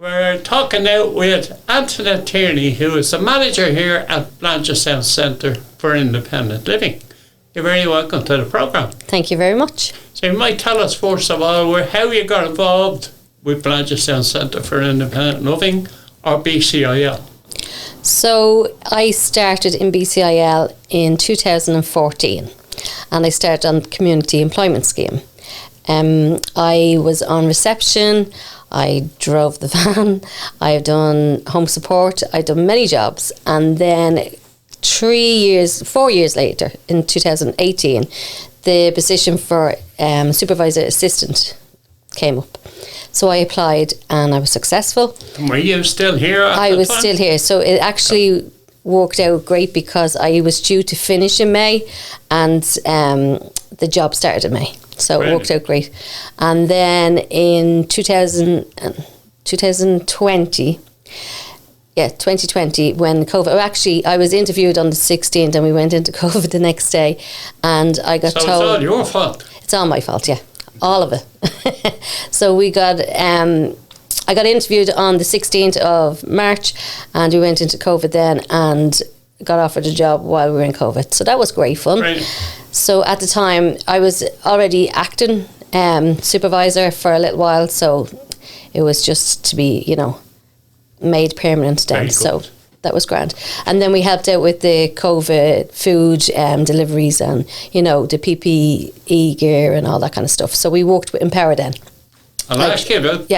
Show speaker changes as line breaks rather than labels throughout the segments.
We're talking now with Antoinette Tierney, who is the manager here at Blanchardstown Centre for Independent Living. You're very welcome to the programme.
Thank you very much.
So you might tell us first of all how you got involved with Blanchardstown Centre for Independent Living, or BCIL.
So I started in BCIL in 2014 and I started on the Community Employment Scheme. I was on reception, I drove the van, I've done home support, I've done many jobs, and then 4 years later, in 2018, the position for supervisor assistant came up. So I applied and I was successul.
And were you still here at
I
the
was
time?
still here. So it actually worked out great because I was due to finish in May and the job started in May. So it worked out great. And then in 2020, when COVID, actually I was interviewed on the 16th and we went into COVID the next day and I got told.
So it's all your fault?
It's all my fault, yeah. All of it. So we got, I got interviewed on the 16th of March and we went into COVID then and got offered a job while we were in COVID. So that was great fun.
Right.
So at the time I was already acting supervisor for a little while, so it was just to be, made permanent then. So that was grand. And then we helped out with the COVID food deliveries and, the PPE gear and all that kind of stuff. So we worked with Empower then.
I'll ask you about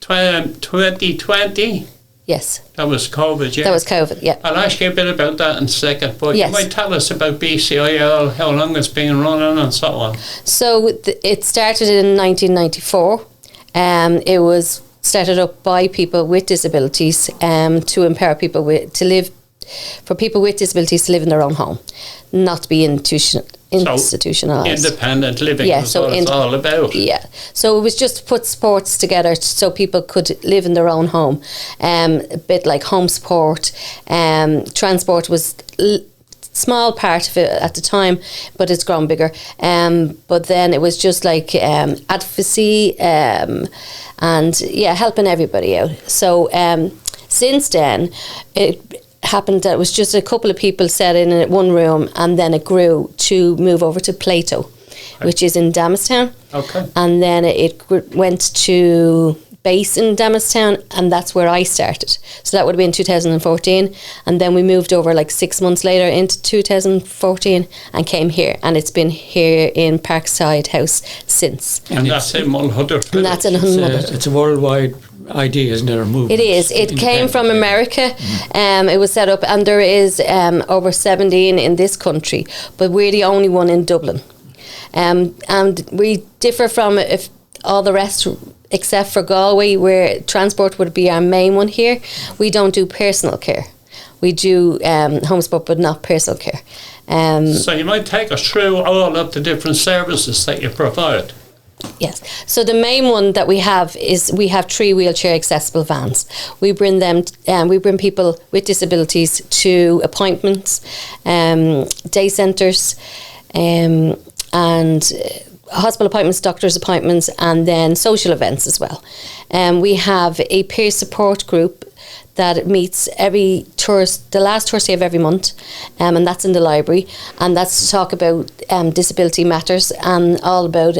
2020.
Yes.
That was COVID, yeah.
That was COVID, yeah.
I'll ask you a bit about that in a second, but
yes.
You might tell us about BCIL, how long it's been running and so on.
So it started in 1994. It was started up by people with disabilities to empower people for people with disabilities to live in their own home, not to be institutionalised.
Independent living is what it's all about.
Yeah. So it was just to put supports together so people could live in their own home. A bit like home support. Transport was small part of it at the time, but it's grown bigger. But then it was just like advocacy and helping everybody out. So since then, it happened that it was just a couple of people sat in one room, and then it grew to move over to Plato, which is in Damastown.
Okay.
And then it went to base in Damastown, and that's where I started. So that would have been 2014, and then we moved over like 6 months later into 2014 and came here, and it's been here in Parkside House since.
And that's in Mulhudder.
And that's in Mulhudder.
It's a worldwide idea, isn't it?
It is. It came from America. It was set up, and there is over 17 in this country, but we're the only one in Dublin. And we differ from all the rest, except for Galway, where transport would be our main one here. We don't do personal care. We do home support, but not personal care.
So you might take us through all of the different services that you provide.
Yes. So the main one that we have is we have 3 wheelchair accessible vans. We bring them. We bring people with disabilities to appointments, day centres, and hospital appointments, doctor's appointments, and then social events as well. We have a peer support group that meets the last Thursday of every month, and that's in the library, and that's to talk about disability matters and all about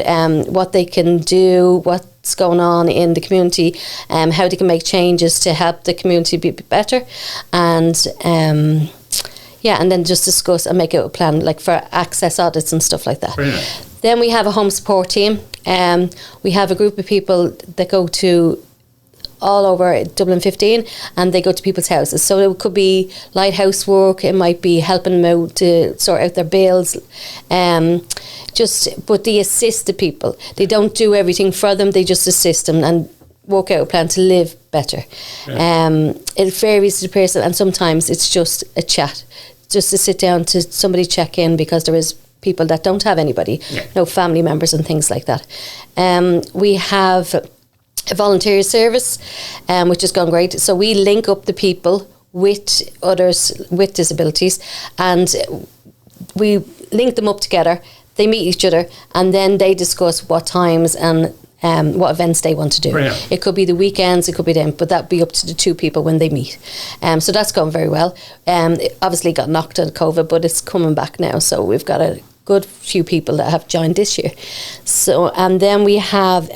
what they can do, what's going on in the community, how they can make changes to help the community be better, and and then just discuss and make out a plan like for access audits and stuff like that.
Brilliant.
Then we have a home support team. We have a group of people that go to all over Dublin 15, and they go to people's houses. So it could be lighthouse work, it might be helping them out to sort out their bills, but they assist the people. They don't do everything for them, they just assist them and work out a plan to live better. Yeah. It varies to the person, and sometimes it's just a chat, just to sit down to somebody check in, because there is people that don't have anybody, no family members and things like that. We have a volunteer service, which has gone great. So we link up the people with others with disabilities, and we link them up together. They meet each other, and then they discuss what times and what events they want to do.
Brilliant.
It could be the weekends, it could be them, but that'd be up to the two people when they meet. So that's going very well. It obviously got knocked out of COVID, but it's coming back now. So we've got a good few people that have joined this year. So, and then we have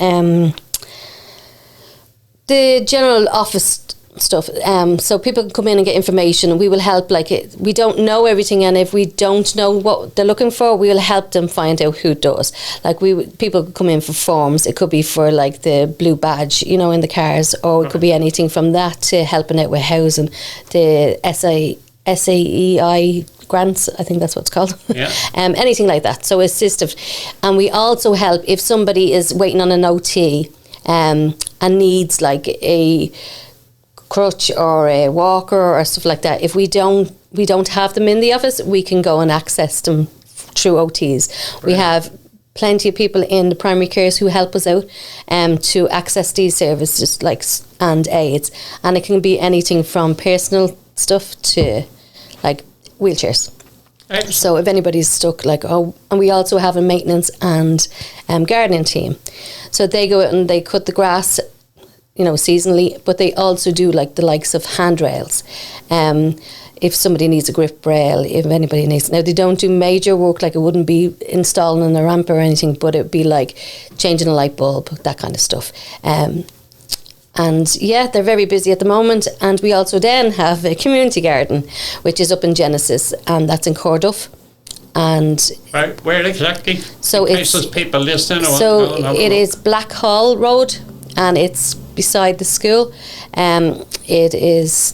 the general office stuff, so people can come in and get information. We will help, like, we don't know everything, and if we don't know what they're looking for, we will help them find out who does. Like, people come in for forms. It could be for, like, the blue badge, you know, in the cars, or it could be anything from that to helping out with housing, the SAEI grants, I think that's what it's called.
Yeah.
Anything like that. So assistive. And we also help if somebody is waiting on an OT and needs, like, a crutch or a walker or stuff like that. If we don't have them in the office, we can go and access them through OTs. Brilliant. We have plenty of people in the primary cares who help us out to access these services, like, and aids, and it can be anything from personal stuff to, like, wheelchairs. Excellent. So if anybody's stuck, like, and we also have a maintenance and gardening team, so they go out and they cut the grass, you know, seasonally, but they also do, like, the likes of handrails. If somebody needs a grip rail, if anybody needs... Now, they don't do major work, like, it wouldn't be installing a ramp or anything, but it would be, like, changing a light bulb, that kind of stuff. And, yeah, they're very busy at the moment. And we also then have a community garden, which is up in Genesis, and that's in Corduff. And
right, where exactly?
So
in case there's people listening.
So it is Blackhall Road, and it's beside the school. It is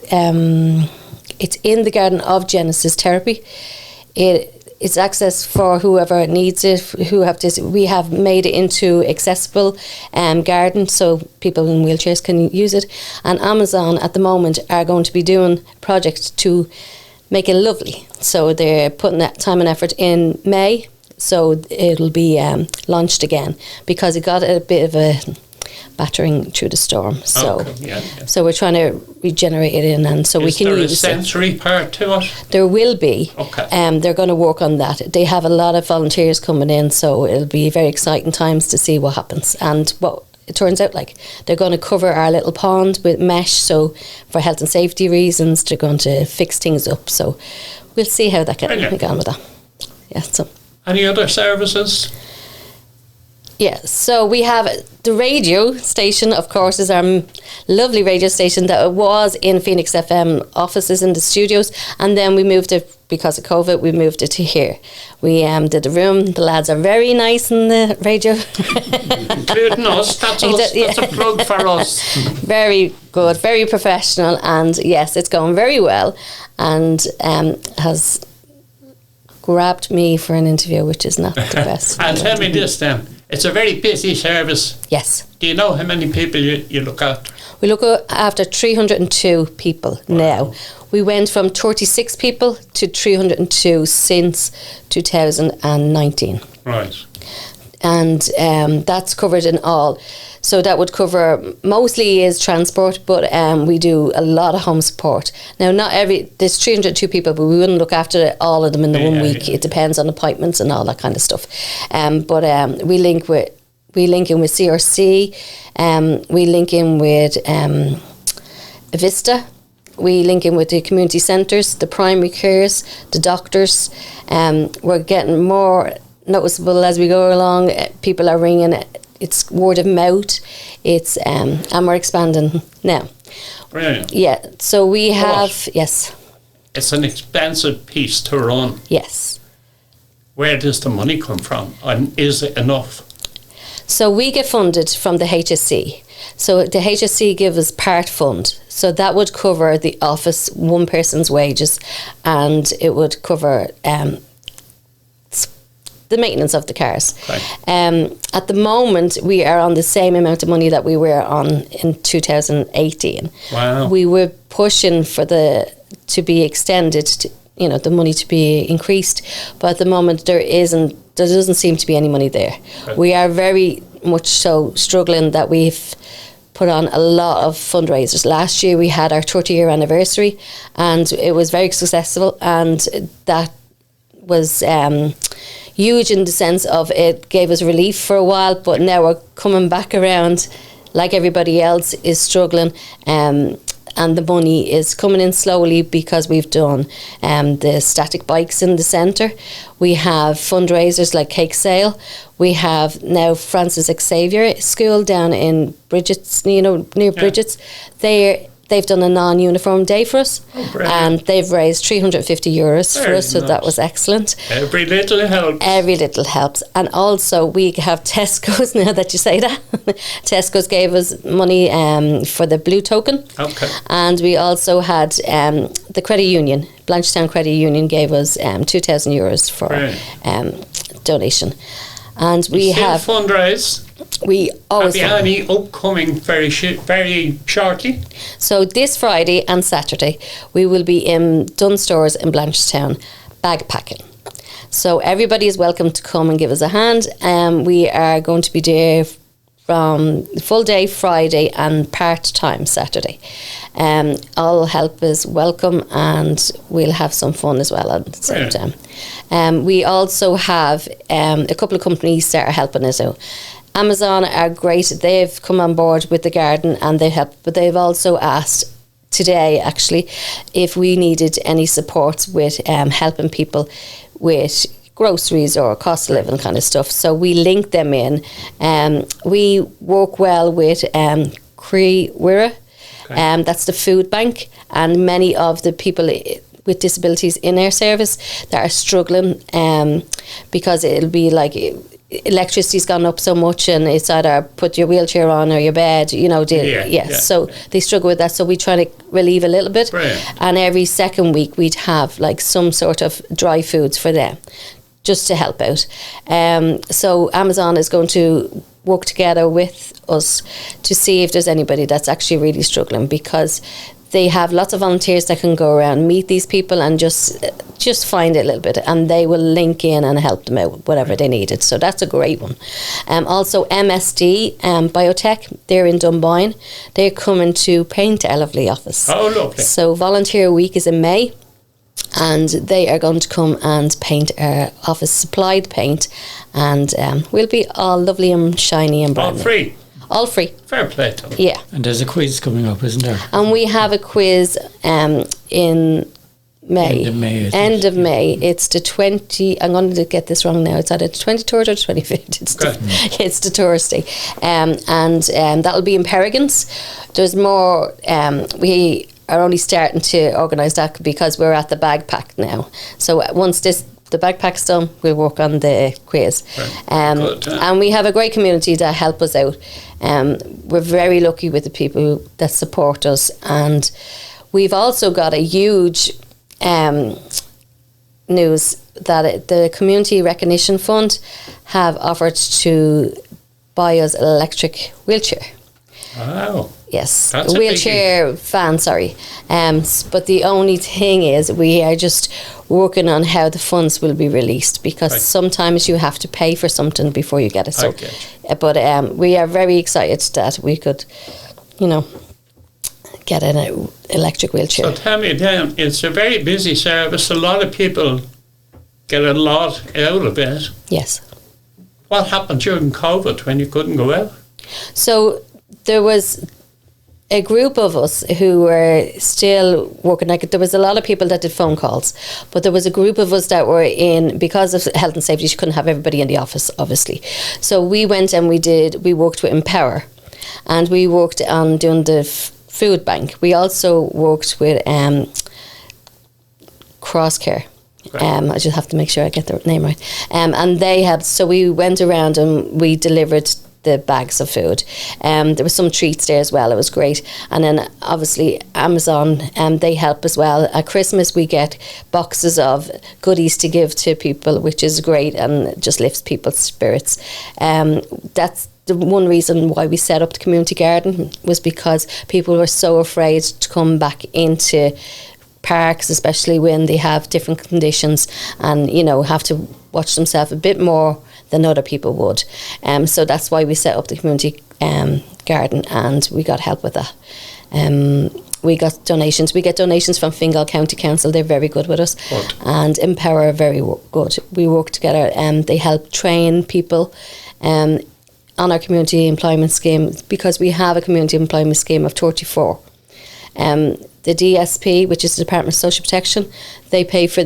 it's in the garden of Genesis Therapy. It's access for whoever needs it, who have this. We have made it into accessible garden, so people in wheelchairs can use it. And Amazon at the moment are going to be doing a project to make it lovely. So they're putting that time and effort in May, so it'll be launched again, because it got a bit of a battering through the storm. So, so we're trying to regenerate it in, and so we can use it. Is there a
sensory part to it?
There will be.
Okay.
They're going to work on that. They have a lot of volunteers coming in, so it'll be very exciting times to see what happens and what it turns out like. They're going to cover our little pond with mesh, so for health and safety reasons, they're going to fix things up. So we'll see how that gets on with that. Yeah. So.
Any other services?
Yeah, so we have the radio station, of course, is our lovely radio station that was in Phoenix FM offices in the studios, and then we moved it, because of COVID, we moved it to here. We did the room. The lads are very nice in the radio.
Including us. That's a plug for us.
Very good, very professional, and yes, it's going very well, and has grabbed me for an interview, which is not the best.
And tell me this then. It's a very busy service.
Yes.
Do you know how many people you look after?
We look after 302 people now. We went from 36 people to 302 since 2019.
Right.
And that's covered in all. So that would cover, mostly is transport, but we do a lot of home support. Now, there's 302 people, but we wouldn't look after all of them in the 1 week. It depends on appointments and all that kind of stuff. But we link in with CRC, we link in with Vista, we link in with the community centres, the primary cares, the doctors. We're getting more noticeable as we go along. People are ringing. It's word of mouth. It's and we're expanding now.
Brilliant.
Yeah. So we have yes.
It's an expensive piece to run.
Yes.
Where does the money come from, and is it enough?
So we get funded from the HSC. So the HSC gives us part fund. So that would cover the office, one person's wages, and it would cover the maintenance of the cars. Right. At the moment, we are on the same amount of money that we were on in 2018.
Wow.
We were pushing for to be extended, the money to be increased, but at the moment there doesn't seem to be any money there. Right. We are very much so struggling that we've put on a lot of fundraisers. Last year we had our 30-year anniversary, and it was very successful, and that was huge in the sense of it gave us relief for a while, but now we're coming back around like everybody else is struggling. And the money is coming in slowly because we've done the static bikes in the centre. We have fundraisers like Cake Sale. We have now Francis Xavier School down in Bridget's, near Bridget's. They've done a non-uniform day for us, and they've raised €350 for us, so that was excellent.
Every little helps.
Every little helps. And also we have Tesco's, now that you say that. Tesco's gave us money for the blue token.
Okay.
And we also had the credit union, Blanchardstown Credit Union gave us €2,000 for donation. And we have
fundraise.
We always
have any upcoming very shortly.
So this Friday and Saturday we will be in Dunn Stores in Blanchardstown bag packing. So everybody is welcome to come and give us a hand. We are going to be there from full day Friday and part-time Saturday. All help is welcome, and we'll have some fun as well at the same time. We also have a couple of companies that are helping us out. Amazon are great. They've come on board with the garden and they help, but they've also asked today actually if we needed any support with helping people with groceries or cost of living kind of stuff. So we link them in. We work well with Cree Wirra. That's the food bank, and many of the people with disabilities in our service that are struggling because it'll be like electricity's gone up so much and it's either put your wheelchair on or your bed, so they struggle with that, so we try to relieve a little bit. And every second week we'd have like some sort of dry foods for them just to help out. So Amazon is going to work together with us to see if there's anybody that's actually really struggling, because they have lots of volunteers that can go around, meet these people and just find it a little bit, and they will link in and help them out whatever they needed. So that's a great one. Also MSD Biotech, they're in Dunboyne. They're coming to paint our lovely office.
Oh, lovely.
So Volunteer Week is in May, and they are going to come and paint our office, supplied paint, and we'll be all lovely and shiny and brand new.
All free?
All free.
Fair play to them.
Yeah.
And there's a quiz coming up, isn't there?
And we have a quiz in May. End of May. It's the 20, I'm going to get this wrong now, it's either the 23rd or the 25th. It's the Thursday. And that'll be in Peregrines. There's more, we are only starting to organise that because we're at the bag pack now. So once the backpack's done, we'll work on the quiz. And we have a great community that help us out. We're very lucky with the people that support us, and we've also got a huge news that the Community Recognition Fund have offered to buy us an electric wheelchair.
Wow.
Yes,
that's
a wheelchair van, sorry. But the only thing is we are just working on how the funds will be released, because sometimes you have to pay for something before you get it. So, but we are very excited that we could, get an electric wheelchair.
So tell me then, it's a very busy service. A lot of people get a lot out of it.
Yes.
What happened during COVID when you couldn't go out?
So there was a group of us who were still working. Like, there was a lot of people that did phone calls, but there was a group of us that were in, because of health and safety, you couldn't have everybody in the office, obviously. So we went and we worked with Empower, and we worked on doing the food bank. We also worked with Crosscare. I just have to make sure I get the name right. And they had, so we went around and we delivered the bags of food. There was some treats there as well. It was great. And then obviously Amazon, they help as well. At Christmas we get boxes of goodies to give to people, which is great and just lifts people's spirits. That's the one reason why we set up the community garden, was because people were so afraid to come back into parks, especially when they have different conditions and have to watch themselves a bit more than other people would. So that's why we set up the community garden, and we got help with that. we got donations. We get donations from Fingal County Council. They're very good with us.
Good.
And Empower are very good. We work together and they help train people on our community employment scheme, because we have a community employment scheme of 34. The DSP, which is the Department of Social Protection, they pay for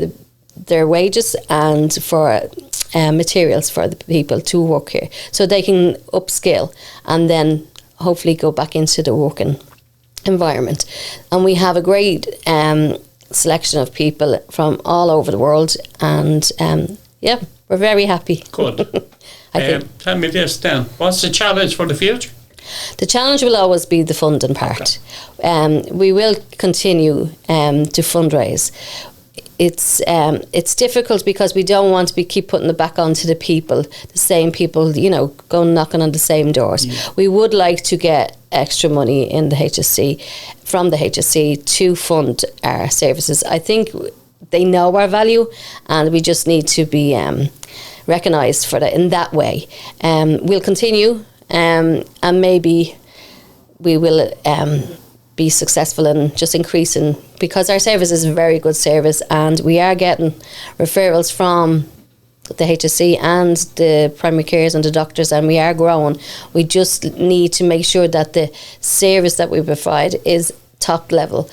their wages and for materials for the people to work here, so they can upskill and then hopefully go back into the working environment. And we have a great selection of people from all over the world, and we're very happy.
Good.
I think.
Tell me this then. What's the challenge for the future?
The challenge will always be the funding part. We will continue to fundraise. It's difficult because we don't want to keep putting it back onto the people, the same people, going knocking on the same doors. Yeah. We would like to get extra money in the HSC, from the HSC, to fund our services. I think they know our value, and we just need to be recognised for that in that way. We'll continue, and maybe we will be successful in just increasing, because our service is a very good service, and we are getting referrals from the HSC and the primary cares and the doctors, and we are growing. We just need to make sure that the service that we provide is top level,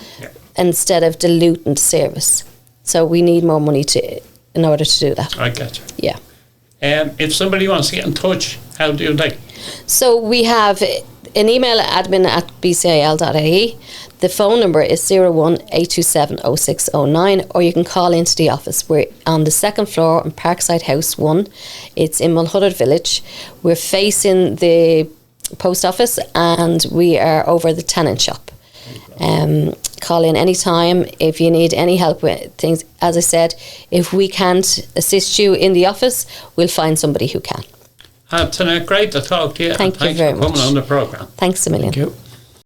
instead of diluting the service. So we need more money in order to do that.
I get you.
Yeah.
If somebody wants to get in touch, how do they?
So we have an email at admin@bcil.ie. The phone number is 01-827-0609, or you can call into the office. We're on the second floor in Parkside House 1. It's in Mulhuddard Village. We're facing the post office, and we are over the tenant shop. Call in anytime if you need any help with things. As I said, if we can't assist you in the office, we'll find somebody who can.
Antoinette, great to talk to you.
Thank you very much.
Thanks for coming on the programme.
Thanks a million.
Thank you.